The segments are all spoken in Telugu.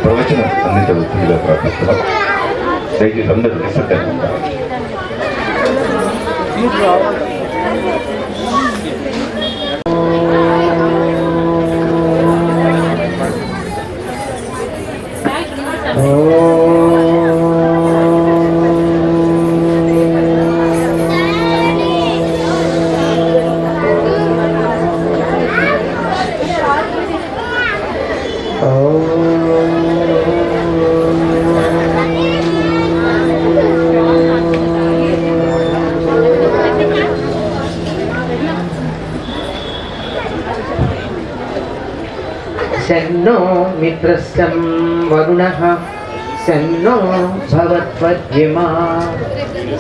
ప్రవచనం అందించవలసిందిగా ప్రార్థిస్తున్నాం. దయచేసి అందరూ నిశ్శబ్దంగా ఉంటారు. शन्नो मित्रस्यं वरुणः शन्नो भवत्वज्यमा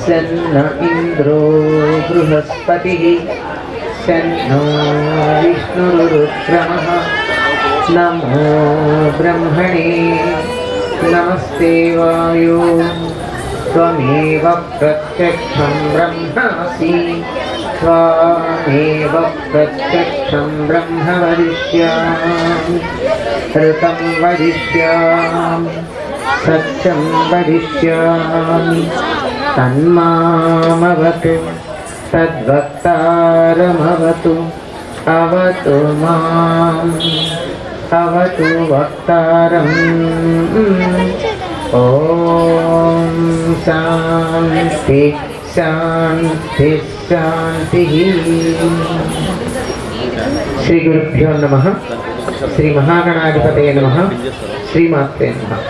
शन्न इन्द्रो बृहस्पतिः शन्नो विष्णुरुक्रमः नमो ब्रह्मणे नमस्ते वायो त्वमेव प्रत्यक्षं ब्रह्मासि त्वामेव प्रत्यक्षं ब्रह्म वदिष्यामि ऋतं वदिष्यामि सत्यं वदिष्यामि तन्मामवतु तद्वक्तारमवतु अवतु माम् अवतु वक्तारम् ॐ शान्ति शान्ति शान्तिः। श्री गुरुभ्यो नमः। श्री महागणाधिपतये नमः। श्रीमात्रे नमः।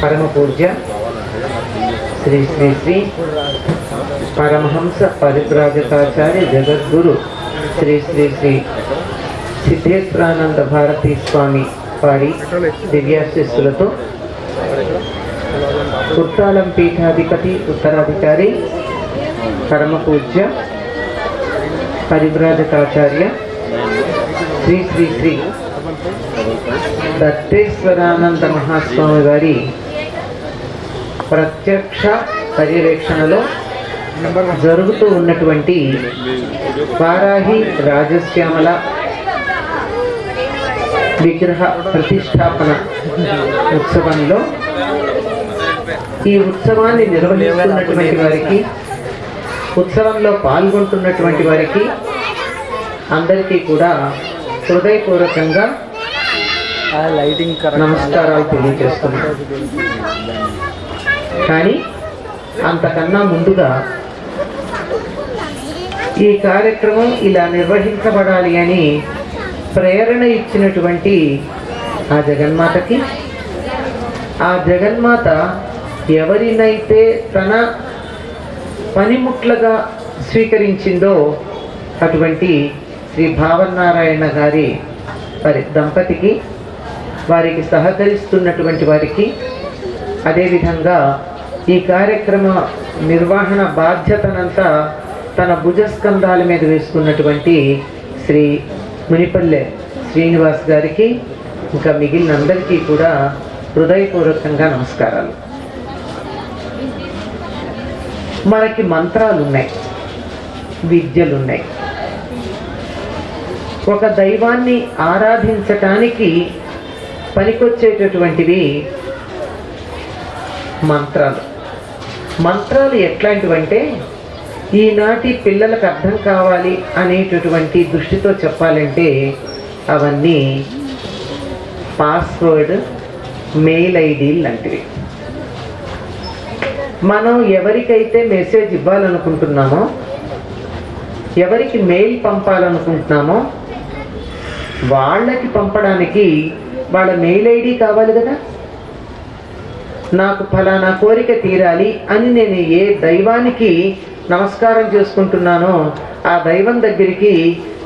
परम पूज्य श्री श्री श्री परमहंस परिव्राजकाचार्य जगद्गुरु श्री श्री श्री सिद्धेश्वरानंद भारती स्वामी वारी दिव्याशिस्సులతో కుట్టాలం పీఠాధిపతి ఉత్తరాధికారి పరమ పూజ్య పరివ్రాజకాచార్య శ్రీ శ్రీ శ్రీ దత్తేశ్వరానంద మహాస్వామి వారి ప్రత్యక్ష పర్యవేక్షణలో జరుగుతూ ఉన్నటువంటి వారాహి రాజశ్యామల విగ్రహ ప్రతిష్టాపన ఉత్సవంలో ఈ ఉత్సవాన్ని నిర్వహిస్తున్నటువంటి వారికి, ఉత్సవంలో పాల్గొంటున్నటువంటి వారికి అందరికీ కూడా హృదయపూర్వకంగా నమస్కారాలు తెలియజేస్తున్నాను. కానీ అంతకన్నా ముందుగా ఈ కార్యక్రమం ఇలా నిర్వహించబడాలి అని ప్రేరణ ఇచ్చినటువంటి ఆ జగన్మాతకి, ఆ జగన్మాత ఎవరినైతే తన పనిముట్లుగా స్వీకరించిందో అటువంటి శ్రీ భావనారాయణ గారి దంపతికి, వారికి సహకరిస్తున్నటువంటి వారికి, అదేవిధంగా ఈ కార్యక్రమ నిర్వహణ బాధ్యతనంతా తన భుజస్కంధాల మీద వేసుకున్నటువంటి శ్రీ మునిపల్లె శ్రీనివాస్ గారికి, ఇంకా మిగిలిన అందరికీ కూడా హృదయపూర్వకంగా నమస్కారాలు. మనకి మంత్రాలు ఉన్నాయి, విద్యలు ఉన్నాయి. ఒక దైవాన్ని ఆరాధించటానికి పనికొచ్చేటటువంటివి మంత్రాలు. మంత్రాలు ఎట్లాంటివంటే ఈనాటి పిల్లలకు అర్థం కావాలి అనేటటువంటి దృష్టితో చెప్పాలంటే అవన్నీ పాస్వర్డ్, మెయిల్ ఐడి లాంటివి. మనం ఎవరికైతే మెసేజ్ ఇవ్వాలనుకుంటున్నామో, ఎవరికి మెయిల్ పంపాలనుకుంటున్నామో వాళ్ళకి పంపడానికి వాళ్ళ మెయిల్ ఐడి కావాలి కదా. నాకు ఫలానా కోరిక తీరాలి అని నేను ఏ దైవానికి నమస్కారం చేసుకుంటున్నానో ఆ దైవం దగ్గరికి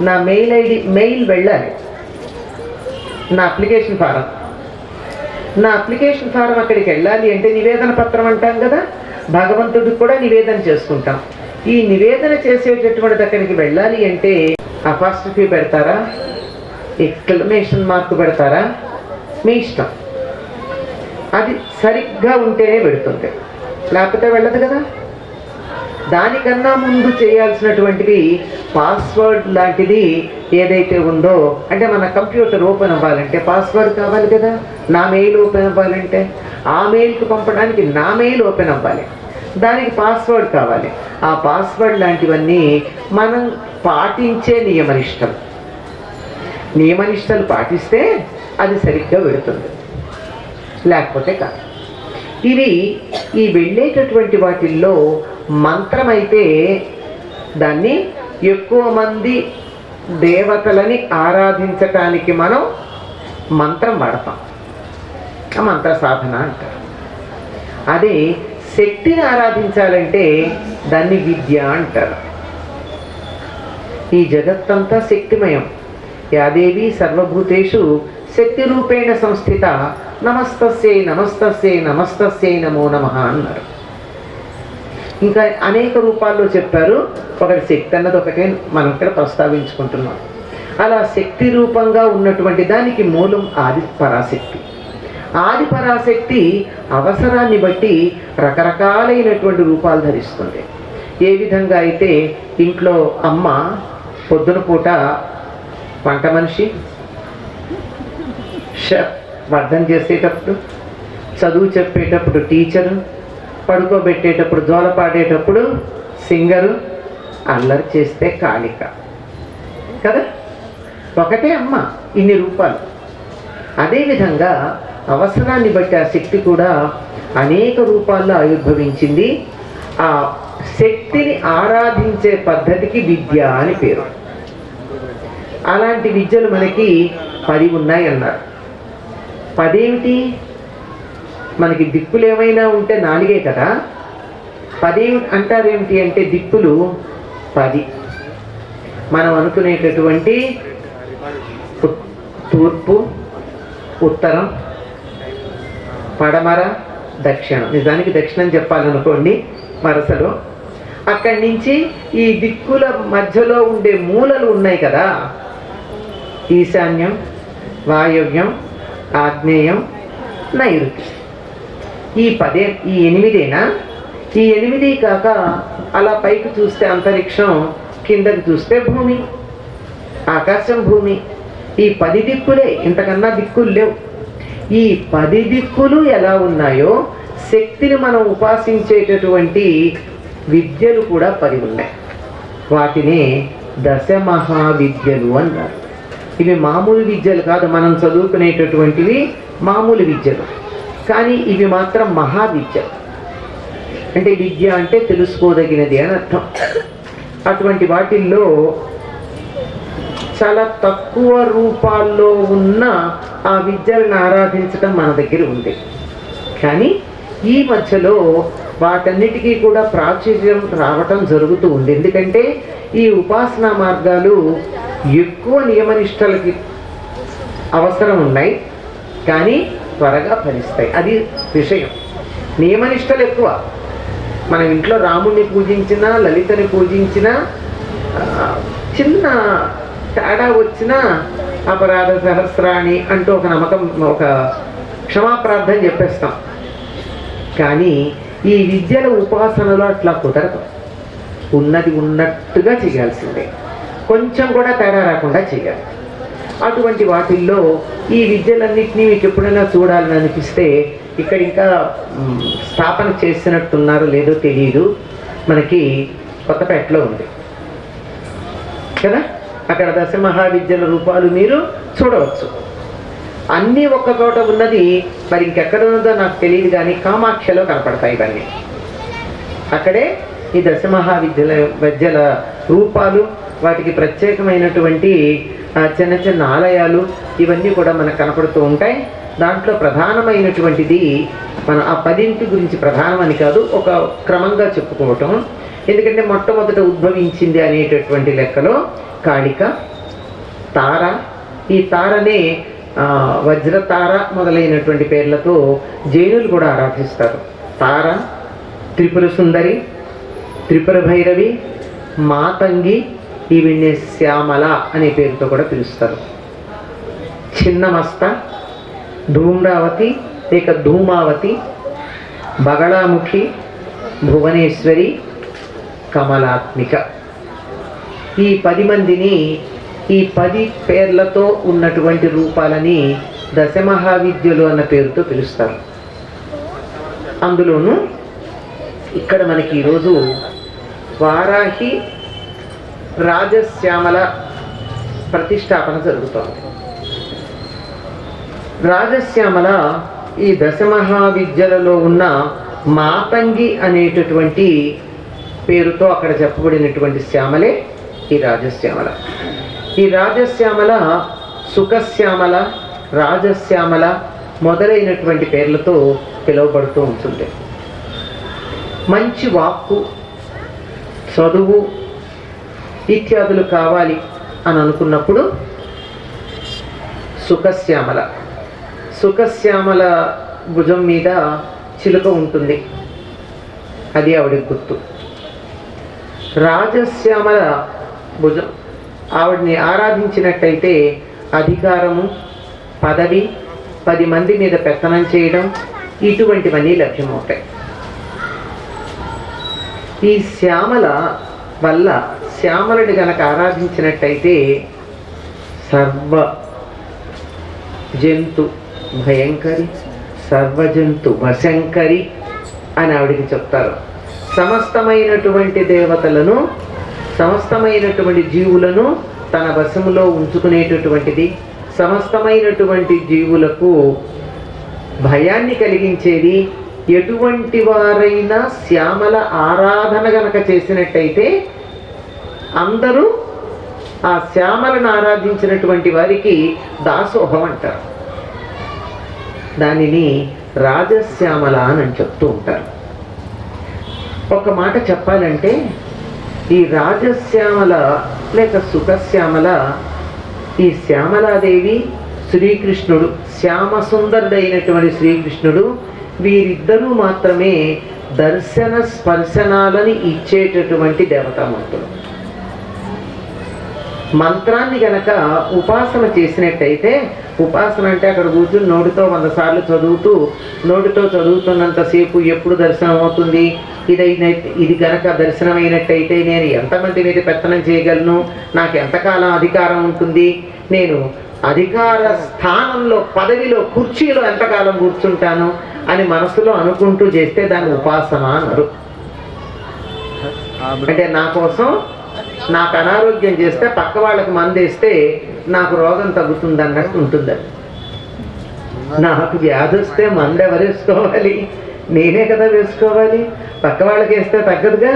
నా మెయిల్ ఐడి, మెయిల్ వెళ్ళాలి. నా అప్లికేషన్ ఫారం అక్కడికి వెళ్ళాలి అంటే నివేదన పత్రం అంటాం కదా, భగవంతుడికి కూడా నివేదన చేసుకుంటాం. ఈ నివేదన చేసేటటువంటిది అక్కడికి వెళ్ళాలి అంటే అపాస్ట్రఫీ పెడతారా, ఎక్స్క్లమేషన్ మార్క్ పెడతారా, మీ ఇష్టం. అది సరిగ్గా ఉంటేనే పెడుతుంది, లేకపోతే వెళ్ళదు కదా. దానికన్నా ముందు చేయాల్సినటువంటివి పాస్వర్డ్ లాంటిది ఏదైతే ఉందో, అంటే మన కంప్యూటర్ ఓపెన్ అవ్వాలంటే పాస్వర్డ్ కావాలి కదా. నా మెయిల్ ఓపెన్ అవ్వాలంటే ఆ మెయిల్కి పంపడానికి నా మెయిల్ ఓపెన్ అవ్వాలి, దానికి పాస్వర్డ్ కావాలి. ఆ పాస్వర్డ్ లాంటివన్నీ మనం పాటించే నియమనిష్టలు పాటిస్తే అది సరిగ్గా వెళుతుంది, లేకపోతే కాదు. ఇవి ఈ వెళ్ళేటటువంటి వాటిల్లో మంత్రమైతే దాన్ని ఎక్కువ మంది దేవతలని ఆరాధించటానికి మనం మంత్రం వాడతాం, ఆ మంత్ర సాధన అంటారు. అదే శక్తిని ఆరాధించాలంటే దాన్ని విద్య అంటారు. ఈ జగత్తంతా శక్తిమయం. యాదేవి సర్వభూతేషు శక్తి రూపేణ సంస్థిత నమస్తస్యై నమస్తస్యై నమస్తస్యై నమో నమః అన్నారు. ఇంకా అనేక రూపాల్లో చెప్పారు. ఒకటి శక్తి అన్నది ఒకటే మనం ఇక్కడ ప్రస్తావించుకుంటున్నాం. అలా శక్తి రూపంగా ఉన్నటువంటి దానికి మూలం ఆది పరాశక్తి. ఆది పరాశక్తి అవసరాన్ని బట్టి రకరకాలైనటువంటి రూపాలు ధరిస్తుంది. ఏ విధంగా అయితే ఇంట్లో అమ్మ పొద్దున పూట వంట మనిషి, వర్ధం చేసేటప్పుడు, చదువు చెప్పేటప్పుడు టీచరు, పడుకోబెట్టేటప్పుడు జోల పాడేటప్పుడు సింగరు, అల్లరి చేస్తే కాళిక కదా. ఒకటే అమ్మ, ఇన్ని రూపాలు. అదేవిధంగా అవసరాన్ని బట్టి ఆ శక్తి కూడా అనేక రూపాల్లో ఆవిర్భవించింది. ఆ శక్తిని ఆరాధించే పద్ధతికి విద్య అని పేరు. అలాంటి విద్యలు మనకి 10 ఉన్నాయి అన్నారు. 10 ఏమిటి? మనకి దిక్కులు ఏమైనా ఉంటే 4 కదా. 10 అంటారేమిటి అంటే దిక్కులు 10. మనం అనుకునేటటువంటి తూర్పు, ఉత్తరం, పడమర, దక్షిణం. నిజానికి దక్షిణం చెప్పాలనుకోండి వరుసలో. అక్కడి నుంచి ఈ దిక్కుల మధ్యలో ఉండే మూలలు ఉన్నాయి కదా, ఈశాన్యం, వాయవ్యం, ఆగ్నేయం, నైరుతి. ఈ 8 ఈ 8 కాక అలా పైకి చూస్తే అంతరిక్షం, కిందకి చూస్తే భూమి, ఆకాశం, భూమి. ఈ 10 దిక్కులే, ఇంతకన్నా దిక్కులు లేవు. ఈ 10 దిక్కులు ఎలా ఉన్నాయో శక్తిని మనం ఉపాసించేటటువంటి విద్యలు కూడా 10 ఉన్నాయి. వాటిని దశ మహావిద్యలు అన్నారు. ఇవి మామూలు విద్యలు కాదు, మనం చదువుకునేటటువంటివి మామూలు విద్యలు. కానీ ఇవి మాత్రం మహావిద్య. అంటే విద్య అంటే తెలుసుకోదగినది అని అర్థం. అటువంటి వాటిల్లో చాలా తక్కువ రూపాల్లో ఉన్న ఆ విద్యలను ఆరాధించడం మన దగ్గర ఉంది. కానీ ఈ మధ్యలో వాటన్నిటికీ కూడా ప్రాచుర్యం రావటం జరుగుతూ ఉంది. ఎందుకంటే ఈ ఉపాసనా మార్గాలు ఎక్కువ నియమనిష్టలకి అవసరం ఉన్నాయి, కానీ త్వరగా ఫలిస్తాయి. అది విషయం. నియమనిష్టలు ఎక్కువ. మనం ఇంట్లో రాముడిని పూజించినా, లలితని పూజించినా, చిన్న తేడా వచ్చినా అపరాధ సహస్రాణి అంటూ ఒక నమ్మకం, ఒక క్షమాప్రార్థన చెప్పేస్తాం. కానీ ఈ విద్యల ఉపాసనలో అట్లా కుదరదు. ఉన్నది ఉన్నట్టుగా చేయాల్సిందే, కొంచెం కూడా తేడా రాకుండా చేయాలి. అటువంటి వాటిల్లో ఈ విద్యలన్నింటినీ మీకు ఎప్పుడైనా చూడాలని అనిపిస్తే ఇక్కడ ఇంకా స్థాపన చేసినట్టున్నారో లేదో తెలియదు, మనకి కొత్తపేటలో ఉంది కదా. అక్కడ దశ మహావిద్యల రూపాలు మీరు చూడవచ్చు. అన్నీ ఒక్క చోట ఉన్నది, మరి ఇంకెక్కడ ఉన్నదో నాకు తెలియదు, కానీ కామాఖ్యలో కనపడతాయి ఇవన్నీ. అక్కడే ఈ దశ మహావిద్యల రూపాలు, వాటికి ప్రత్యేకమైనటువంటి చిన్న చిన్న ఆలయాలు, ఇవన్నీ కూడా మనకు కనపడుతూ ఉంటాయి. దాంట్లో ప్రధానమైనటువంటిది మనం ఆ 10 గురించి ప్రధానమని కాదు, ఒక క్రమంగా చెప్పుకోవటం. ఎందుకంటే మొట్టమొదట ఉద్భవించింది అనేటటువంటి లెక్కలో కాళిక, తార. ఈ తారనే వజ్రతార మొదలైనటువంటి పేర్లతో జైనులు కూడా ఆరాధిస్తారు. తార, త్రిపుర సుందరి, త్రిపుర భైరవి, మాతంగి, ఈవిడ్ని శ్యామల అనే పేరుతో కూడా పిలుస్తారు. చిన్నమస్త, ధూమ్రావతి లేక ధూమావతి, బగళాముఖి, భువనేశ్వరి, కమలాత్మిక. ఈ 10 మందిని ఈ 10 పేర్లతో ఉన్నటువంటి రూపాలని దశమహావిద్యలు అన్న పేరుతో పిలుస్తారు. అందులోనూ ఇక్కడ మనకి ఈరోజు వారాహి రాజశ్యామల ప్రతిష్టాపన జరుగుతోంది. రాజశ్యామల ఈ దశమహావిద్యలలో ఉన్న మాతంగి అనేటటువంటి పేరుతో అక్కడ చెప్పబడినటువంటి శ్యామలే ఈ రాజశ్యామల. ఈ రాజశ్యామల సుఖశ్యామల, రాజశ్యామల మొదలైనటువంటి పేర్లతో పిలువబడుతూ ఉంటుంది. మంచి వాక్కు, చదువు ఇత్యాదులు కావాలి అని అనుకున్నప్పుడు సుఖశ్యామల. సుఖశ్యామల భుజం మీద చిలుక ఉంటుంది, అది ఆవిడ గుర్తు. రాజశ్యామల భుజం, ఆవిడ్ని ఆరాధించినట్టయితే అధికారము, పదవి, 10 మంది మీద పెత్తనం చేయడం ఇటువంటివన్నీ లభ్యమవుతాయి. ఈ శ్యామల వల్ల శ్యామలని గనక ఆరాధించినట్టయితే సర్వ జంతు భయంకరి, సర్వజంతు వశంకరి అని ఆవిడికి చెప్తారు. సమస్తమైనటువంటి దేవతలను, సమస్తమైనటువంటి జీవులను తన వశములో ఉంచుకునేటటువంటిది, సమస్తమైనటువంటి జీవులకు భయాన్ని కలిగించేది. ఎటువంటి వారైనా శ్యామల ఆరాధన గనక చేసినట్టయితే అందరూ ఆ శ్యామలను ఆరాధించినటువంటి వారికి దాసోహం అంటారు. దానిని రాజశ్యామల అని చెప్తూ ఉంటారు. ఒక మాట చెప్పాలంటే ఈ రాజశ్యామల లేక సుఖశ్యామల, ఈ శ్యామలాదేవి, శ్రీకృష్ణుడు, శ్యామసుందరుడైనటువంటి శ్రీకృష్ణుడు, వీరిద్దరూ మాత్రమే దర్శన స్పర్శనాలని ఇచ్చేటటువంటి దేవతామూర్తులు. మంత్రాన్ని గనక ఉపాసన చేసినట్టయితే, ఉపాసన అంటే అక్కడ కూర్చుని నోటితో 100 సార్లు చదువుతూ, నోటితో చదువుతున్నంతసేపు ఎప్పుడు దర్శనం అవుతుంది, ఇది గనక దర్శనమైనట్టయితే నేను ఎంతమంది మీద పెత్తనం చేయగలను, నాకు ఎంతకాలం అధికారం ఉంటుంది, నేను అధికార స్థానంలో, పదవిలో, కుర్చీలో ఎంతకాలం కూర్చుంటాను అని మనసులో అనుకుంటూ చేస్తే దాన్ని ఉపాసన అన్నారు. అంటే నా కోసం, నాకు అనారోగ్యం చేస్తే పక్క వాళ్ళకి మందేస్తే నాకు రోగం తగ్గుతుంది అన్నట్టు ఉంటుంది. నాకు వ్యాధి వస్తే మందు ఎవరు వేసుకోవాలి? నేనే కదా వేసుకోవాలి. పక్క వాళ్ళకి వేస్తే తగ్గదుగా.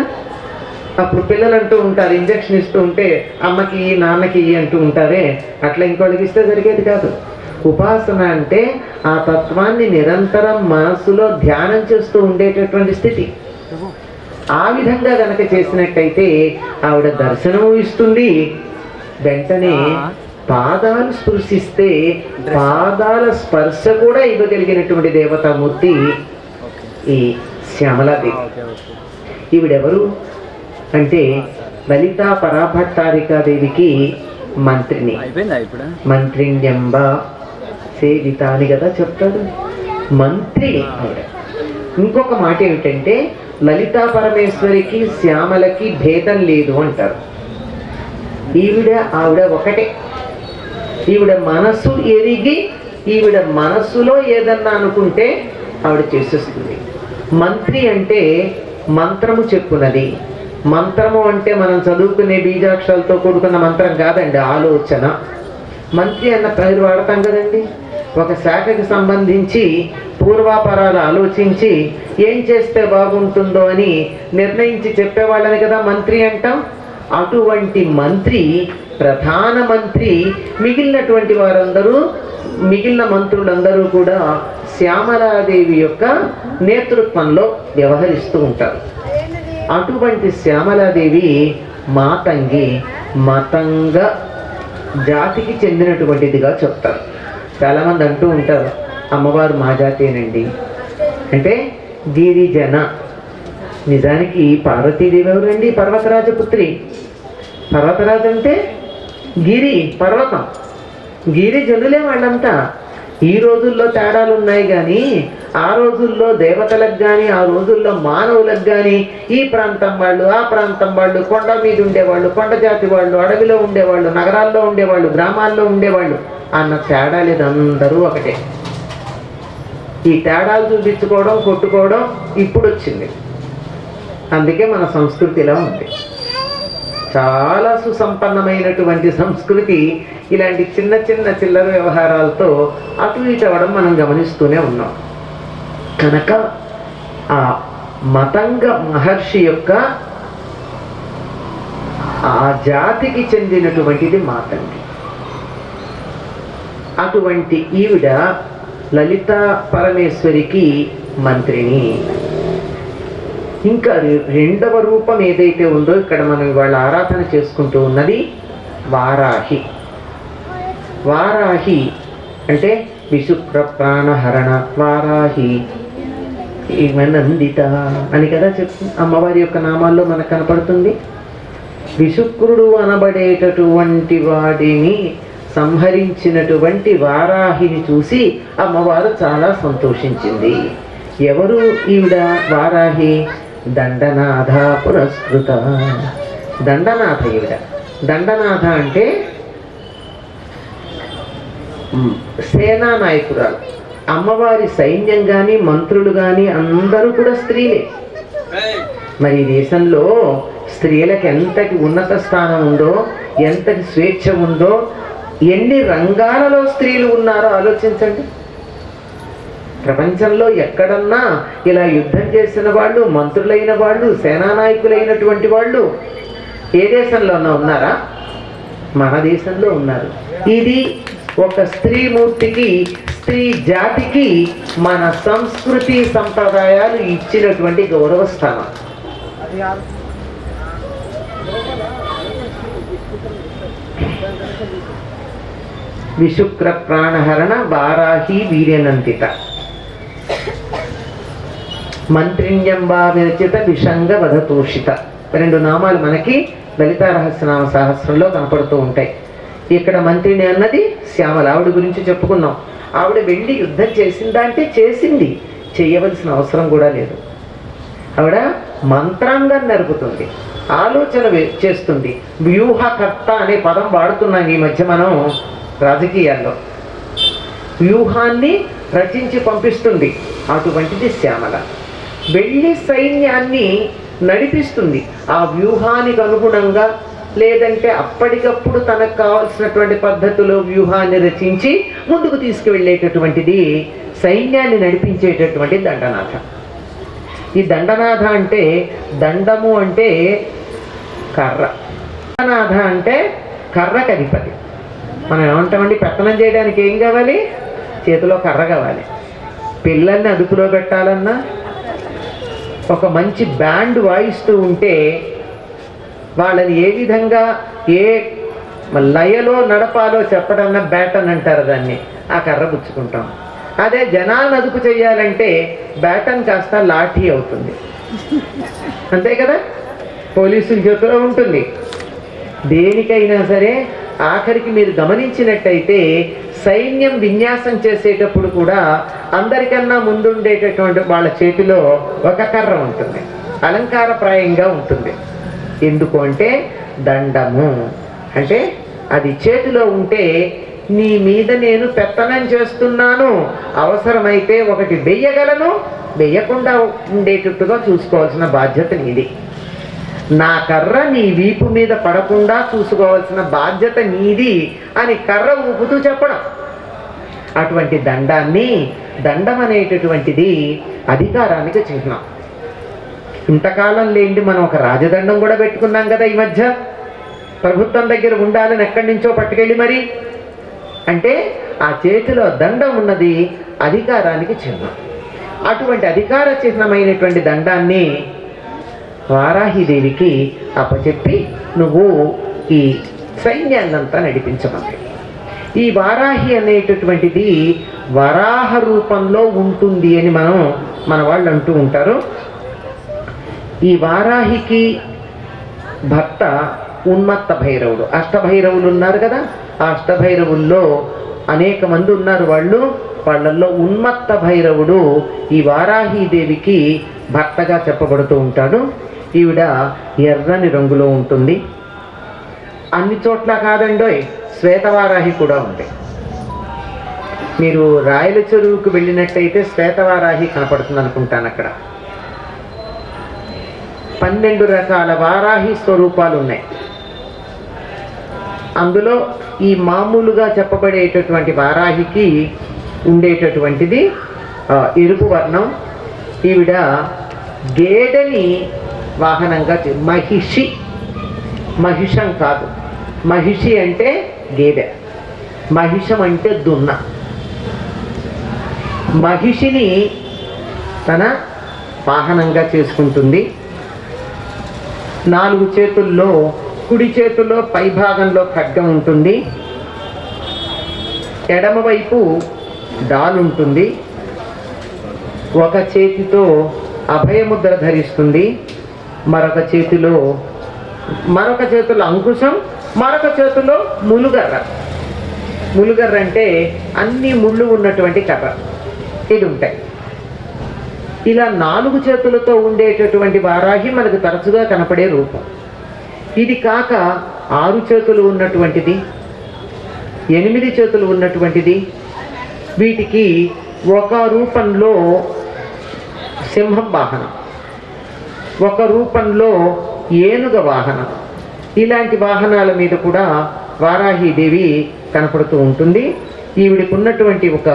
అప్పుడు పిల్లలు అంటూ ఉంటారు, ఇంజక్షన్ ఇస్తూ ఉంటే అమ్మకి నాన్నకి అంటూ ఉంటారే, అట్లా ఇంకోళ్ళకి ఇస్తే జరిగేది కాదు. ఉపాసన అంటే ఆ తత్వాన్ని నిరంతరం మనస్సులో ధ్యానం చేస్తూ ఉండేటటువంటి స్థితి. ఆ విధంగా గనక చేసినట్టయితే ఆవిడ దర్శనము ఇస్తుంది. వెంటనే పాదాలు స్పృశిస్తే పాదాల స్పర్శ కూడా ఇవ్వగలిగినటువంటి దేవతామూర్తి ఈ శ్యామలాదేవి. ఈవిడెవరు అంటే లలితా పరాభట్టారికాదేవికి మంత్రిని. మంత్రిణ్యంబ సేవిత అని కదా చెప్తాడు, మంత్రిని ఆవిడ. ఇంకొక మాట ఏమిటంటే లలితా పరమేశ్వరికి శ్యామలకి భేదం లేదు అంటారు. ఆవిడ ఒకటే. ఈవిడ మనసు ఎరిగి, ఈవిడ మనస్సులో ఏదన్నా అనుకుంటే ఆవిడ చేసేస్తుంది. మంత్రి అంటే మంత్రము చెప్పునది. మంత్రము అంటే మనం చదువుకునే బీజాక్షరాలతో కూడుకున్న మంత్రం కాదండి, ఆలోచన. మంత్రి అన్న పేరు వాడతాం కదండి. ఒక శాఖకి సంబంధించి పూర్వాపరాలు ఆలోచించి ఏం చేస్తే బాగుంటుందో అని నిర్ణయించి చెప్పేవాళ్ళని కదా మంత్రి అంటాం. అటువంటి మంత్రి, ప్రధానమంత్రి, మిగిలినటువంటి వారందరూ, మిగిలిన మంత్రులందరూ కూడా శ్యామలాదేవి యొక్క నేతృత్వంలో వ్యవహరిస్తూ ఉంటారు. అటువంటి శ్యామలాదేవి మాతంగి, మతంగ జాతికి చెందినటువంటిదిగా చెప్తారు. చాలామంది అంటూ ఉంటారు అమ్మవారు మా జాతేనండి అంటే. గిరిజన. నిజానికి పార్వతీదేవి ఎవరండి? పర్వతరాజపుత్రి. పర్వతరాజు అంటే గిరి, పర్వతం. గిరిజనులే వాళ్ళంతా. ఈ రోజుల్లో తేడాలు ఉన్నాయి కానీ ఆ రోజుల్లో దేవతలకు కానీ ఆ రోజుల్లో మానవులకు కానీ ఈ ప్రాంతం వాళ్ళు ఆ ప్రాంతం వాళ్ళు, కొండ మీద ఉండేవాళ్ళు, కొండ జాతి వాళ్ళు, అడవిలో ఉండేవాళ్ళు, నగరాల్లో ఉండేవాళ్ళు, గ్రామాల్లో ఉండేవాళ్ళు అన్న తేడా లేదు, అందరూ ఒకటే. ఈ తేడాలు చూపించుకోవడం, కొట్టుకోవడం ఇప్పుడు వచ్చింది. అందుకే మన సంస్కృతి ఇలా ఉంది. చాలా సుసంపన్నమైనటువంటి సంస్కృతి ఇలాంటి చిన్న చిన్న చిల్లర వ్యవహారాలతో అటు ఇటు అవ్వడం మనం గమనిస్తూనే ఉన్నాం. కనుక ఆ మతంగ మహర్షి యొక్క ఆ జాతికి చెందినటువంటిది మాతంగి. అటువంటి ఈవిడ లలిత పరమేశ్వరికి మంత్రిని. ఇంకా రెండవ రూపం ఏదైతే ఉందో ఇక్కడ మనం ఇవాళ ఆరాధన చేసుకుంటూ ఉన్నది వారాహి. వారాహి అంటే విశుక్ర ప్రాణహరణ వారాహి నందిత అని కదా చెప్తుంది. అమ్మవారి యొక్క నామాల్లో మనకు కనపడుతుంది. విశుక్రుడు అనబడేటటువంటి వాడిని సంహరించినటువంటి వారాహిని చూసి అమ్మవారు చాలా సంతోషించింది. ఎవరు ఈవిడ వారాహి? దండనాథ పురస్కృత. దండనాథ ఈవిడ. దండనాథ అంటే సేనా నాయకురాలు. అమ్మవారి సైన్యం కానీ మంత్రులు కానీ అందరూ కూడా స్త్రీలే. మరి ఈ దేశంలో స్త్రీలకు ఎంతటి ఉన్నత స్థానం ఉందో, ఎంతటి స్వేచ్ఛ ఉందో, ఎన్ని రంగాలలో స్త్రీలు ఉన్నారో ఆలోచించండి. ప్రపంచంలో ఎక్కడన్నా ఇలా యుద్ధం చేసిన వాళ్ళు, మంత్రులైన వాళ్ళు, సేనానాయకులైనటువంటి వాళ్ళు ఏ దేశంలోనో ఉన్నారా? మన దేశంలో ఉన్నారు. ఇది ఒక స్త్రీమూర్తికి, స్త్రీ జాతికి మన సంస్కృతి సంప్రదాయాలు ఇచ్చినటువంటి గౌరవ స్థానం. విశుక్ర ప్రాణహరణ వారాహి వీర్యనందిత మంత్రిణ్యంబా విరచిత విషంగ వధతోషిత. 2 నామాలు మనకి లలితా రహస్యనామ సహస్రంలో కనపడుతూ ఉంటాయి. ఇక్కడ మంత్రిని అన్నది శ్యామల. ఆవిడ గురించి చెప్పుకున్నాం. ఆవిడ వెళ్ళి యుద్ధం చేసిందా అంటే చేసింది, చేయవలసిన అవసరం కూడా లేదు. ఆవిడ మంత్రాంగం నరుపుతుంది, ఆలోచన చేస్తుంది. వ్యూహకర్త అనే పదం వాడుతున్నాం ఈ మధ్య మనం రాజకీయాల్లో. వ్యూహాన్ని రచించి పంపిస్తుంది. అటువంటిది శ్యామల. వెళ్ళి సైన్యాన్ని నడిపిస్తుంది. ఆ వ్యూహానికి అనుగుణంగా, లేదంటే అప్పటికప్పుడు తనకు కావాల్సినటువంటి పద్ధతిలో వ్యూహాన్ని రచించి ముందుకు తీసుకువెళ్ళేటటువంటిది, సైన్యాన్ని నడిపించేటటువంటి దండనాథ. ఈ దండనాథ అంటే దండము అంటే కర్ర, దండనాథ అంటే కర్రకు అధిపతి. మనం ఏమంటామండి, పెత్తనం చేయడానికి ఏం కావాలి? చేతిలో కర్ర కావాలి. పిల్లల్ని అదుపులో పెట్టాలన్నా, ఒక మంచి బ్యాండ్ వాయిస్తూ ఉంటే వాళ్ళని ఏ విధంగా ఏ లయలో నడపాలో చెప్పడన్నా బ్యాటన్ అంటారు దాన్ని. ఆ కర్ర పుచ్చుకుంటాం. అదే జనాలను అదుపు చేయాలంటే బ్యాటన్ కాస్త లాఠీ అవుతుంది. అంతే కదా, పోలీసుల చేతిలో ఉంటుంది. దేనికైనా సరే ఆఖరికి మీరు గమనించినట్టయితే సైన్యం విన్యాసం చేసేటప్పుడు కూడా అందరికన్నా ముందుండేటటువంటి వాళ్ళ చేతిలో ఒక కర్ర ఉంటుంది, అలంకారప్రాయంగా ఉంటుంది. ఎందుకు అంటే దండము అంటే అది చేతిలో ఉంటే నీ మీద నేను పెత్తనం చేస్తున్నాను, అవసరమైతే ఒకటి వెయ్యగలను, వెయ్యకుండా ఉండేటట్టుగా చూసుకోవాల్సిన బాధ్యత నీది. నా కర్ర నీ వీపు మీద పడకుండా చూసుకోవాల్సిన బాధ్యత నీది అని కర్ర ఊపుతూ చెప్పడం. అటువంటి దండాన్ని, దండం అనేటటువంటిది అధికారానికి చిహ్నం. ఇంతకాలం లేండి మనం ఒక రాజదండం కూడా పెట్టుకున్నాం కదా ఈ మధ్య. ప్రభుత్వం దగ్గర ఉండాలని ఎక్కడి నుంచో పట్టుకెళ్ళి మరి అంటే ఆ చేతిలో దండం ఉన్నది అధికారానికి చిహ్నం. అటువంటి అధికార చిహ్నమైనటువంటి దండాన్ని వారాహిదేవికి అప్పచెప్పి నువ్వు ఈ సైన్యాన్నంతా నడిపించమంది. ఈ వారాహి అనేటటువంటిది వరాహ రూపంలో ఉంటుంది అని మన వాళ్ళు అంటూ ఉంటారు. ఈ వారాహికి భర్త ఉన్మత్త భైరవుడు. అష్టభైరవులు ఉన్నారు కదా, ఆ అష్టభైరవుల్లో అనేక మంది ఉన్నారు. వాళ్ళు వాళ్ళల్లో ఉన్మత్త భైరవుడు ఈ వారాహీదేవికి భర్తగా చెప్పబడుతూ ఉంటాడు. ఈవిడ ఎర్రని రంగులో ఉంటుంది. అన్ని చోట్ల కాదండోయ్, శ్వేతవారాహి కూడా ఉంది. మీరు రాయల చెరువుకు వెళ్ళినట్టయితే శ్వేతవారాహి కనపడుతుంది అనుకుంటాను. అక్కడ 12 రకాల వారాహి స్వరూపాలు ఉన్నాయి. అందులో ఈ మామూలుగా చెప్పబడేటటువంటి వారాహికి ఉండేటటువంటిది ఎరుపు వర్ణం. ఈవిడ గేదెని వాహనంగా మహిషి, మహిషం కాదు. మహిషి అంటే గేదె, మహిషం అంటే దున్న. మహిషిని తన వాహనంగా చేసుకుంటుంది. 4 చేతుల్లో, కుడి చేతుల్లో పై భాగంలో ఖడ్గం ఉంటుంది, ఎడమవైపు డాలుంటుంది, ఒక చేతితో అభయముద్ర ధరిస్తుంది, మరొక చేతిలో అంకుశం, మరొక చేతిలో ములుగర్ర. ములుగర్ర అంటే అన్ని ముళ్ళు ఉన్నటువంటి కర్ర. ఇది ఉంటాయి. ఇలా 4 చేతులతో ఉండేటటువంటి వారాహి మనకు తరచుగా కనపడే రూపం. ఇది కాక 6 చేతులు ఉన్నటువంటిది, 8 చేతులు ఉన్నటువంటిది, వీటికి ఒక రూపంలో సింహం వాహనం, ఒక రూపంలో ఏనుగ వాహనం. ఇలాంటి వాహనాల మీద కూడా వారాహీదేవి కనపడుతూ ఉంటుంది. ఈవిడికి ఉన్నటువంటి ఒక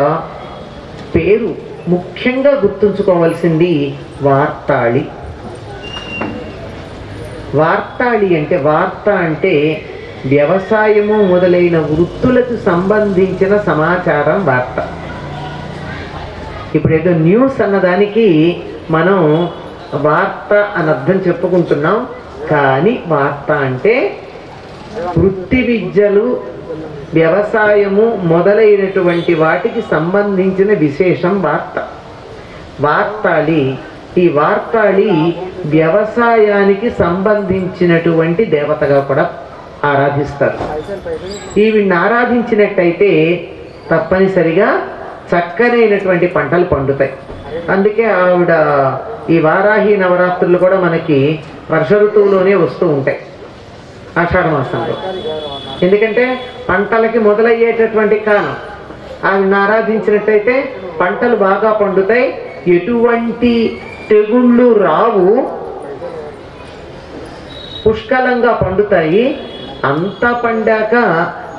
పేరు ముఖ్యంగా గుర్తుంచుకోవాల్సింది వార్తాళి. వార్తాళి అంటే, వార్త అంటే వ్యవసాయము మొదలైన వృత్తులకు సంబంధించిన సమాచారం వార్త. ఇప్పుడు ఏదో న్యూస్ అన్నదానికి మనం వార్త అని అర్థం చెప్పుకుంటున్నాం, కానీ వార్త అంటే వృత్తి విద్యలు, వ్యవసాయము మొదలైనటువంటి వాటికి సంబంధించిన విశేషం వార్త. వార్తాళి, ఈ వార్తాళి వ్యవసాయానికి సంబంధించినటువంటి దేవతగా కూడా ఆరాధిస్తారు. ఈవిడ్ని ఆరాధించినట్టయితే తప్పనిసరిగా చక్కనైనటువంటి పంటలు పండుతాయి. అందుకే ఆవిడ ఈ వారాహి నవరాత్రులు కూడా మనకి వర్ష ఋతువులోనే వస్తూ ఉంటాయి, ఆషాఢ మాసంలో. ఎందుకంటే పంటలకి మొదలయ్యేటటువంటి కాలం. ఆవిడని ఆరాధించినట్టయితే పంటలు బాగా పండుతాయి, ఎటువంటి తెగుళ్ళు రావు, పుష్కలంగా పండుతాయి. అంతా పండాక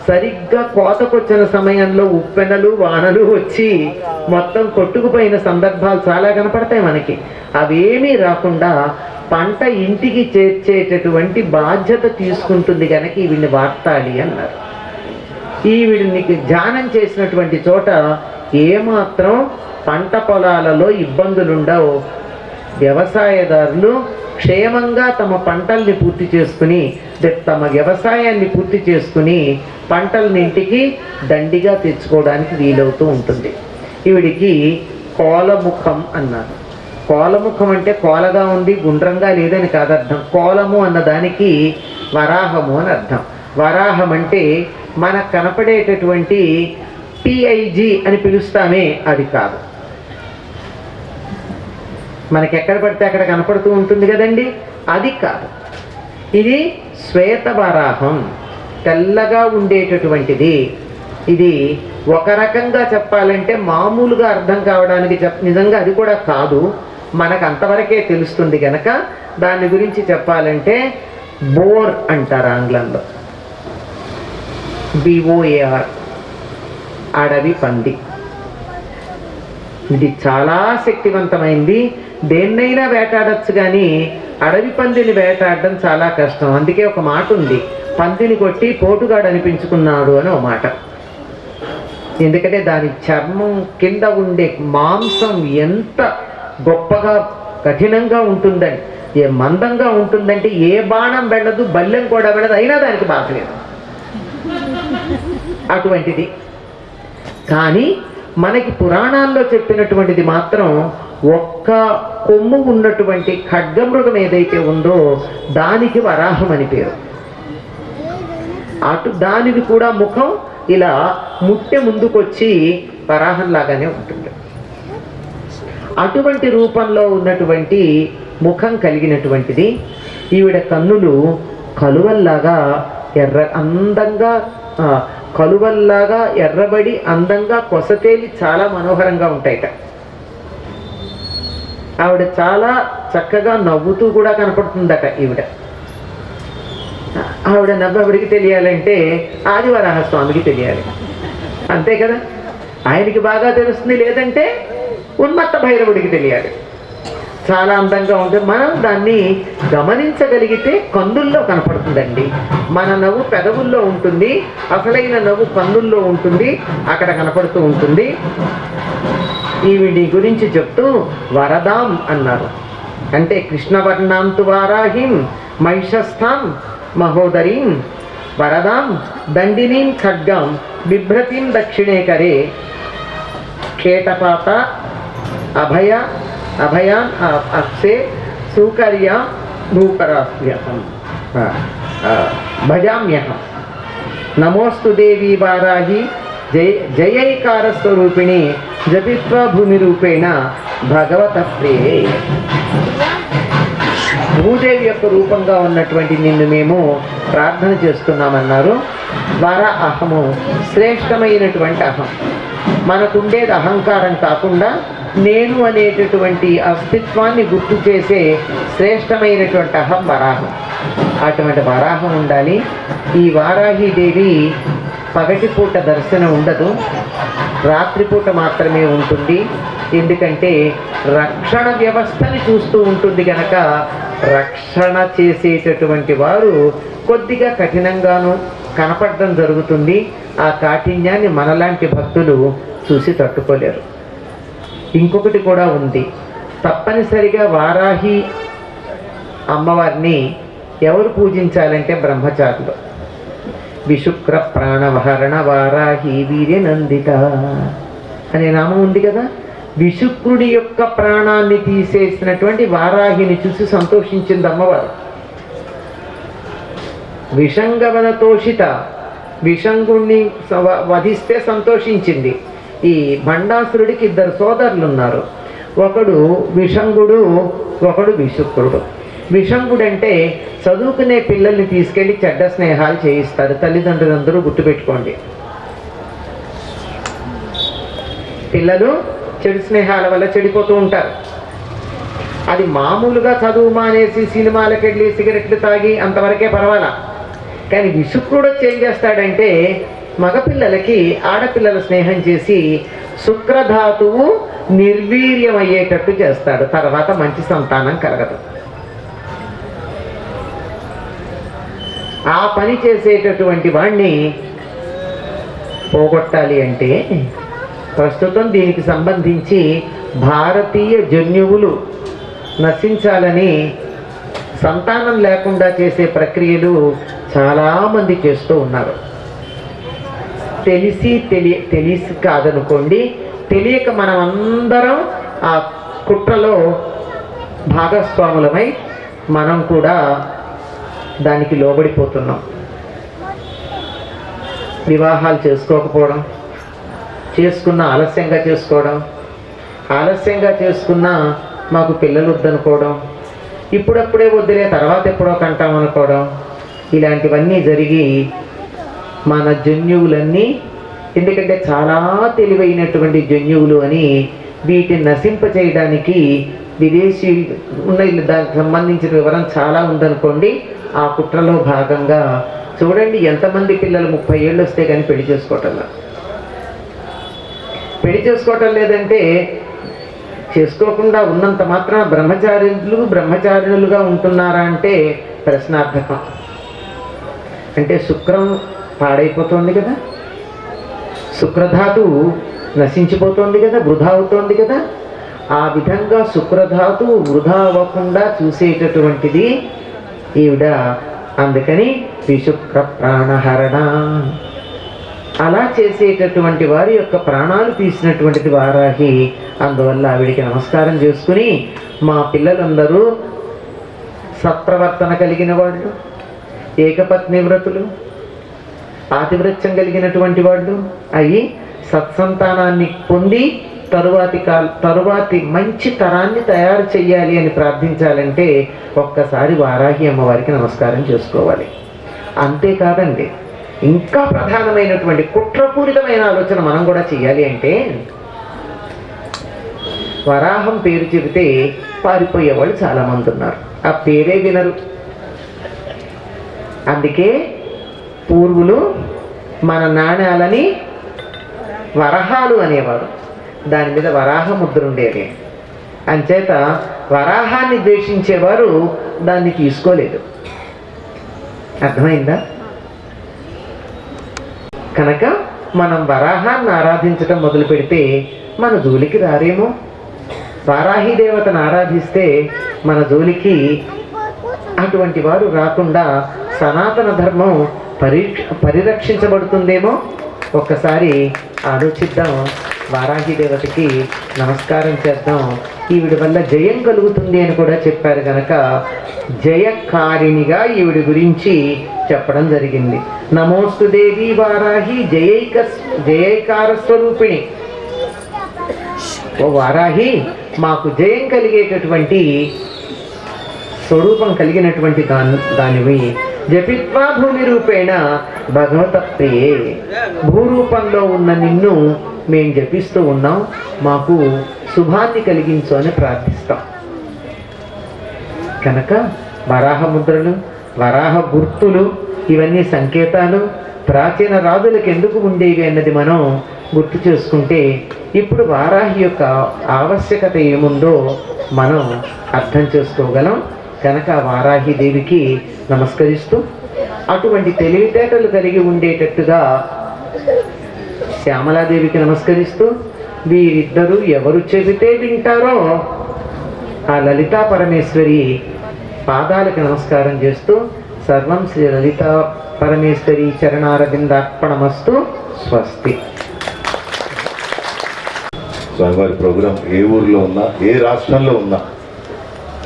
సరిగ్గా కోతకొచ్చిన సమయంలో ఉప్పెనలు, వానలు వచ్చి మొత్తం కొట్టుకుపోయిన సందర్భాలు చాలా కనపడతాయి మనకి. అవేమీ రాకుండా పంట ఇంటికి చేర్చేటటువంటి బాధ్యత తీసుకుంటుంది కనుక ఈవిడిని వార్తాళి అన్నారు. ఈవిడిని ధ్యానం చేసినటువంటి చోట ఏమాత్రం పంట పొలాలలో ఇబ్బందులుండవు. వ్యవసాయదారులు క్షేమంగా తమ పంటల్ని పూర్తి చేసుకుని, తమ వ్యవసాయాన్ని పూర్తి చేసుకుని పంటల్ని ఇంటికి దండిగా తెచ్చుకోవడానికి వీలవుతూ ఉంటుంది. ఈవిడికి కోలముఖం అన్నారు. కోలముఖం అంటే కోలగా ఉంది, గుండ్రంగా లేదని కాదర్థం. కోలము అన్నదానికి వరాహము అని అర్థం. వరాహం అంటే మనకు కనపడేటటువంటి PIG అని పిలుస్తామే, అది కాదు. మనకి ఎక్కడ పడితే అక్కడ కనపడుతూ ఉంటుంది కదండి, అది కాదు. ఇది శ్వేత వరాహం, తెల్లగా ఉండేటటువంటిది. ఇది ఒక రకంగా చెప్పాలంటే మామూలుగా అర్థం కావడానికి నిజంగా అది కూడా కాదు, మనకు అంతవరకే తెలుస్తుంది కనుక దాని గురించి చెప్పాలంటే బోర్ అంటారు ఆంగ్లంలో, BOAR, అడవి పంది. ఇది చాలా శక్తివంతమైంది. దేన్నైనా వేటాడచ్చు, కానీ అడవి పందిని వేటాడడం చాలా కష్టం. అందుకే ఒక మాట ఉంది, పందిని కొట్టి పోటుగాడు అనిపించుకున్నాడు అని ఒక మాట. ఎందుకంటే దాని చర్మం కింద ఉండే మాంసం ఎంత గొప్పగా కఠినంగా ఉంటుందని, ఏ మందంగా ఉంటుందంటే ఏ బాణం వెళ్ళదు, బల్లెం కూడా వెళ్ళదు, అయినా దానికి బాధలేదు అటువంటిది. కానీ మనకి పురాణాల్లో చెప్పినటువంటిది మాత్రం ఒక్క కొమ్ము ఉన్నటువంటి ఖడ్గమృగం ఏదైతే ఉందో దానికి వరాహం అని పేరు. దానికి కూడా ముఖం ఇలా ముట్టె ముందుకొచ్చి వరాహంలాగానే ఉంటుంది. అటువంటి రూపంలో ఉన్నటువంటి ముఖం కలిగినటువంటిది. ఈవిడ కన్నులు కలువల్లాగా అందంగా కలువల్లాగా ఎర్రబడి అందంగా కొసతేలి చాలా మనోహరంగా ఉంటాయిట. ఆవిడ చాలా చక్కగా నవ్వుతూ కూడా కనపడుతుందట. ఆవిడ నవ్వెవడికి తెలియాలంటే ఆదివరాహ స్వామికి తెలియాలి, అంతే కదా. ఆయనకి బాగా తెలుస్తుంది, లేదంటే ఉన్మత్త భైరవుడికి తెలియాలి. చాలా అందంగా ఉంటుంది. మనం దాన్ని గమనించగలిగితే కన్నుల్లో కనపడుతుందండి. మన నవ్వు పెదవుల్లో ఉంటుంది, అసలైన నవ్వు కన్నుల్లో ఉంటుంది, అక్కడ కనపడుతూ ఉంటుంది. ఈవిడి గురించి చెప్తూ వరదాం అన్నారు. అంటే కృష్ణవర్ణాంతు వారాహిం మహిషస్థాం మహోదరీం వరదాం దండినీం ఖడ్గాం బిభ్రతిం దక్షిణే కరే కేటపాత అభయాన్ అక్షే సూకర్య భూకరాస్యహం భజామ్యహం నమోస్తు దేవీ వారాహి జయైకార స్వరూపిణి జపిత్వా భూమి రూపేణ భగవత ప్రియే. భూదేవి యొక్క రూపంగా ఉన్నటువంటి నిన్ను మేము ప్రార్థన చేస్తున్నామన్నారు. ద్వారా అహము శ్రేష్టమైనటువంటి అహం. మనకుండేది అహంకారం కాకుండా నేను అనేటటువంటి అస్తిత్వాన్ని గుర్తు చేసే శ్రేష్టమైనటువంటి అహం వరాహం. అటువంటి వరాహం ఉండాలి. ఈ వారాహీదేవి పగటిపూట దర్శనం ఉండదు, రాత్రిపూట మాత్రమే ఉంటుంది. ఎందుకంటే రక్షణ వ్యవస్థని చూస్తూ ఉంటుంది కనుక రక్షణ చేసేటటువంటి వారు కొద్దిగా కఠినంగాను కనపడడం జరుగుతుంది. ఆ కాఠిన్యాన్ని మనలాంటి భక్తులు చూసి తట్టుకోలేరు. ఇంకొకటి కూడా ఉంది. తప్పనిసరిగా వారాహి అమ్మవారిని ఎవరు పూజించాలంటే బ్రహ్మచారులు. విశుక్ర ప్రాణవహరణ వారాహి వీర్యనందిత అనే నామం ఉంది కదా. విశుక్రుడి యొక్క ప్రాణాన్ని తీసేసినటువంటి వారాహిని చూసి సంతోషించింది అమ్మవారు. విషంగవనతోషిత, విషంగుణ్ణి వధిస్తే సంతోషించింది. ఈ భండాసురుడికి ఇద్దరు సోదరులు ఉన్నారు. ఒకడు విషంగుడు, ఒకడు విశుక్రుడు. విషంగుడంటే చదువుకునే పిల్లల్ని తీసుకెళ్ళి చెడ్డ స్నేహాలు చేయిస్తారు. తల్లిదండ్రులందరూ గుర్తుపెట్టుకోండి. పిల్లలు చెడు స్నేహాల వల్ల చెడిపోతూ ఉంటారు. అది మామూలుగా చదువు మానేసి సినిమాలకు వెళ్ళి సిగరెట్లు తాగి అంతవరకే పర్వాలా. కానీ విశుక్రుడు ఏం చేస్తాడంటే మగపిల్లలకి ఆడపిల్లల స్నేహం చేసి శుక్రధాతువు నిర్వీర్యమయ్యేటట్టు చేస్తాడు. తర్వాత మంచి సంతానం కలగదు. ఆ పని చేసేటటువంటి వాణ్ణి పోగొట్టాలి అంటే ప్రస్తుతం దీనికి సంబంధించి భారతీయ జన్యువులు నశించాలని సంతానం లేకుండా చేసే ప్రక్రియలు చాలామంది చేస్తూ ఉన్నారు. తెలిసి కాదనుకోండి, తెలియక మనం అందరం ఆ కుట్రలో భాగస్వాములమై మనం కూడా దానికి లోబడిపోతున్నాం. వివాహాలు చేసుకోకపోవడం, చేసుకున్న ఆలస్యంగా చేసుకోవడం, ఆలస్యంగా చేసుకున్న మాకు పిల్లలు వద్దనుకోవడం, ఇప్పుడప్పుడే వద్దులే తర్వాత ఎప్పుడో కంటాం అనుకోవడం, ఇలాంటివన్నీ జరిగి మన జన్యువులన్నీ, ఎందుకంటే చాలా తెలివైనటువంటి జన్యువులు అని వీటిని నశింపచేయడానికి విదేశీ ఉన్న దానికి సంబంధించిన వివరం చాలా ఉందనుకోండి. ఆ కుట్రలో భాగంగా చూడండి ఎంతమంది పిల్లలు 30 ఏళ్ళు వస్తే కానీ పెళ్లి చేసుకోవటం లేదంటే చేసుకోకుండా ఉన్నంత మాత్రం బ్రహ్మచారిణులుగా ఉంటున్నారా అంటే ప్రశ్నార్థకం. అంటే శుక్రం పాడైపోతుంది కదా, శుక్రధాతువు నశించిపోతుంది కదా, వృధా అవుతోంది కదా. ఆ విధంగా శుక్రధాతువు వృధా అవ్వకుండా చూసేటటువంటిది ఈవిడ. అందుకని విశుక్ర ప్రాణహరణ, అలా చేసేటటువంటి వారి యొక్క ప్రాణాలు తీసినటువంటిది వారాహి. అందువల్ల ఆవిడికి నమస్కారం చేసుకుని మా పిల్లలందరూ సత్ప్రవర్తన కలిగిన వాళ్ళు, ఏకపత్ని వ్రతులు, పాతివ్రత్యం కలిగినటువంటి వాళ్ళు అయ్యి సత్సంతానాన్ని పొంది తరువాతి మంచి తరాన్ని తయారు చేయాలి అని ప్రార్థించాలంటే ఒక్కసారి వారాహి అమ్మవారికి నమస్కారం చేసుకోవాలి. అంతేకాదండి, ఇంకా ప్రధానమైనటువంటి కుట్రపూరితమైన ఆలోచన మనం కూడా చేయాలి. అంటే వరాహం పేరు చెబితే పారిపోయేవాళ్ళు చాలామంది ఉన్నారు, ఆ పేరే వినరు. అందుకే పూర్వులు మన నాణ్యాలని వరహాలు అనేవారు, దాని మీద వరాహ ముద్ర ఉండేది. అంచేత వరాహాన్ని ద్వేషించేవారు దాన్ని తీసుకోలేదు. అర్థమైందా? కనుక మనం వరాహాన్ని ఆరాధించటం మొదలు పెడితే మన జోలికి రారేమో. వారాహి దేవతను ఆరాధిస్తే మన జోలికి అటువంటి వారు రాకుండా సనాతన ధర్మం పరిరక్షించబడుతుందేమో. ఒక్కసారి ఆలోచిద్దాం, వారాహి దేవతకి నమస్కారం చేద్దాం. ఈవిడి వల్ల జయం కలుగుతుంది అని కూడా చెప్పారు కనుక జయకారిణిగా ఈవిడి గురించి చెప్పడం జరిగింది. నమోస్తు దేవి వారాహి జయైకార స్వరూపిణి. ఓ వారాహి, మాకు జయం కలిగేటటువంటి స్వరూపం కలిగినటువంటి దానివి. జపిత్వా భూమి రూపేణ భగవత ప్రియే. భూరూపంలో ఉన్న నిన్ను మేము జపిస్తూ ఉన్నాం, మాకు శుభాన్ని కలిగించు అని ప్రార్థిస్తాం. కనుక వరాహ ముద్రలు, వరాహ గుర్తులు ఇవన్నీ సంకేతాలు ప్రాచీన రాజులకు ఎందుకు ఉండేవి అన్నది మనం గుర్తు చేసుకుంటే ఇప్పుడు వారాహి యొక్క ఆవశ్యకత ఏముందో మనం అర్థం చేసుకోగలం. కనుక వారాహి దేవికి నమస్కరిస్తూ అటువంటి తెలివితేటలు కలిగి ఉండేటట్టుగా శ్యామలాదేవికి నమస్కరిస్తూ వీరిద్దరూ ఎవరు చెబితే వింటారో ఆ లలితా పరమేశ్వరి పాదాలకు నమస్కారం చేస్తూ సర్వం శ్రీ లలితా పరమేశ్వరి చరణారవిందార్పణమస్తు. స్వస్తి. స్వామివారి ప్రోగ్రాం ఏ ఊరిలో ఉన్నా, ఏ రాష్ట్రంలో ఉన్నా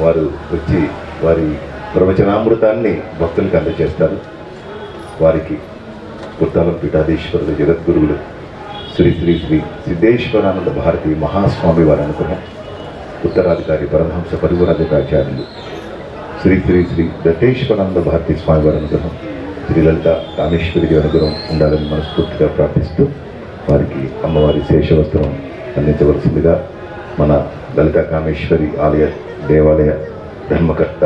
వారు వచ్చి వారి ప్రవచనామృతాన్ని భక్తులకు అందజేస్తారు. వారికి ఉత్తానం పీఠాధీశ్వరులు జగద్గురువులు శ్రీ శ్రీ శ్రీ సిద్ధేశ్వరానంద భారతి మహాస్వామి వారి అనుగ్రహం, ఉత్తరాధికారి పరమహంస పరివరాధికాచార్యులు శ్రీ శ్రీ శ్రీ దత్తేశ్వరానంద భారతి స్వామి వారి అనుగ్రహం, శ్రీ లలిత కామేశ్వరి అనుగ్రహం ఉండాలని మనస్ఫూర్తిగా ప్రార్థిస్తూ వారికి అమ్మవారి శేషవస్త్రం అందించవలసిందిగా మన లలిత కామేశ్వరి ఆలయ దేవాలయ ధర్మకర్త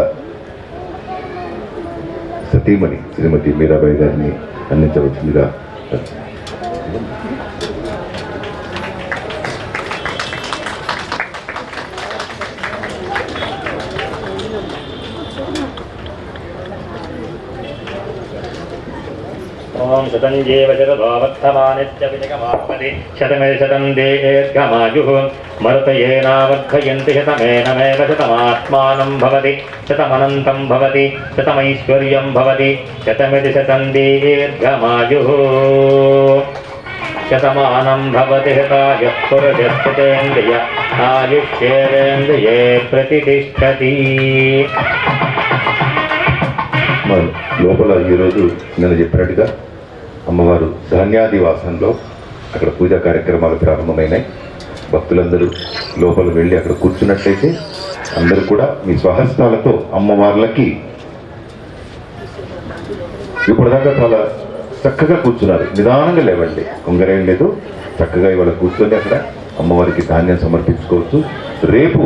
సతీమణి శ్రీమతి మీరాబాయి గారిని అందించవలసిందిగా. ఓం శతం జీవ శరదో వర్ధమానిత్యభిజగమాపది శతమే శతం దీర్ఘమాయుః మరుతయేనావర్ధయంతి శతమేనమేవ శతమాత్మానం భవతి శతమనంతం భవతి శతమైశ్వర్యం భవతి శతమితి శతం దీర్ఘమాయుః శతమానం భవతి శతాయుః పురుషస్తేంద్రియ ఆయుష్యేంద్రియే ప్రతిష్ఠతి. లోపల ఈరోజు నేను చెప్పినట్టుగా అమ్మవారు ధాన్యాదివాసంలో అక్కడ పూజా కార్యక్రమాలు ప్రారంభమైనాయి. భక్తులందరూ లోపల వెళ్ళి అక్కడ కూర్చున్నట్లయితే అందరూ కూడా మీ స్వహస్తాలతో అమ్మవార్లకి ఇప్పటిదాకా చాలా చక్కగా కూర్చున్నారు. నిదానంగా లేవండి, కొంగరేం లేదు, చక్కగా ఇవాళ కూర్చొని అక్కడ అమ్మవారికి ధాన్యం సమర్పించుకోవచ్చు. రేపు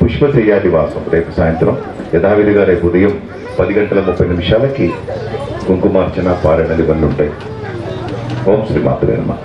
పుష్పశయ్యాదివాసం, రేపు సాయంత్రం యథావిధిగా రేపు ఉదయం 10:30 కుంకుమార్చన పారాయణలు ఇవన్నీ ఉంటాయి. ఓం శ్రీ మాత్రే నమః.